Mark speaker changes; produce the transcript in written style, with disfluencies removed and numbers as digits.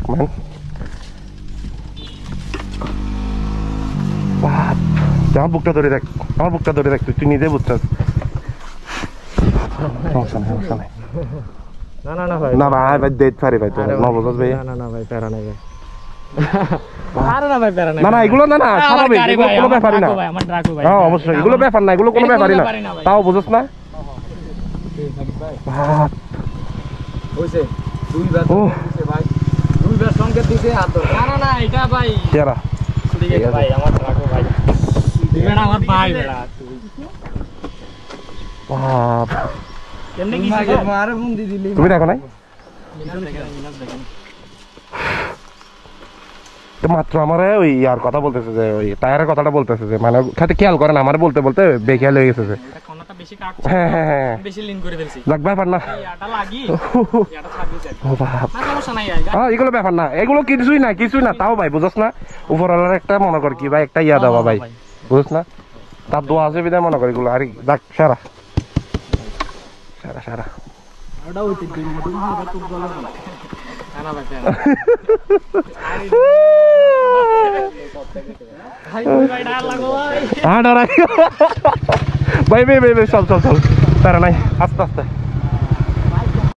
Speaker 1: luck, man. বাপ আমার বুকটা ধরে দেখ তুই নিজে বুঝছিস সমস্যা নাই
Speaker 2: না ভাই
Speaker 1: না ভাই ডেট পারি ভাই তো না বুঝছ ভাই
Speaker 2: না ভাই প্যারা নাই ভাই আরে না ভাই প্যারা নাই
Speaker 1: না এগুলো না স্বাভাবিক এগুলো কোনো ব্যাপারই না
Speaker 2: ভাই আমার ড্রাগো ভাই
Speaker 1: হ্যাঁ অবশ্যই এগুলো ব্যাপার না এগুলো কোনো ব্যাপারই না তাও বুঝছ না বাপ
Speaker 2: হইছে দুইবার দিছে ভাই দুইবার সংকেত দিছে আর না এটা ভাই
Speaker 1: কেরা
Speaker 2: ঠিক আছে ভাই আমার ড্রাগো ভাই দিবেন আমার ভাই বেড়া
Speaker 1: বাপ
Speaker 2: কেমনে কি মারে ফোন দি দিলি
Speaker 1: তুমি দেখো নাই তো মাত্র আমারে ওই ইয়ার কথা বলতেছে যে ওই টায়ারের কথাটা বলতেছে যে মানে খাতে খেয়াল করেন আমার বলতে বেখেয়াল হয়ে গেছে যে
Speaker 2: কোনটা বেশি কাট
Speaker 1: হ্যাঁ
Speaker 2: বেশি লিন করে ফেলছি
Speaker 1: লাগ ব্যাপার না
Speaker 2: এটা লাগি এটা ছাড়বি
Speaker 1: ও বাপ
Speaker 2: না সমস্যা নাই
Speaker 1: হ্যাঁ এগুলো ব্যাপার না এগুলো কিছুই না তাও ভাই বুঝছ না উপরওয়ালার একটা মনে কর কি ভাই একটা ইয়া দেওয়া ভাই বুঝছ না তার দোয়া আছে বিদায় মনে কর এগুলো আর যাক সারা
Speaker 2: ওটা হইতে দিন মধু না তো বলা না ভাই ভাই ডাল লাগো ভাই
Speaker 1: ভাই চল প্যারা নাই আস্তে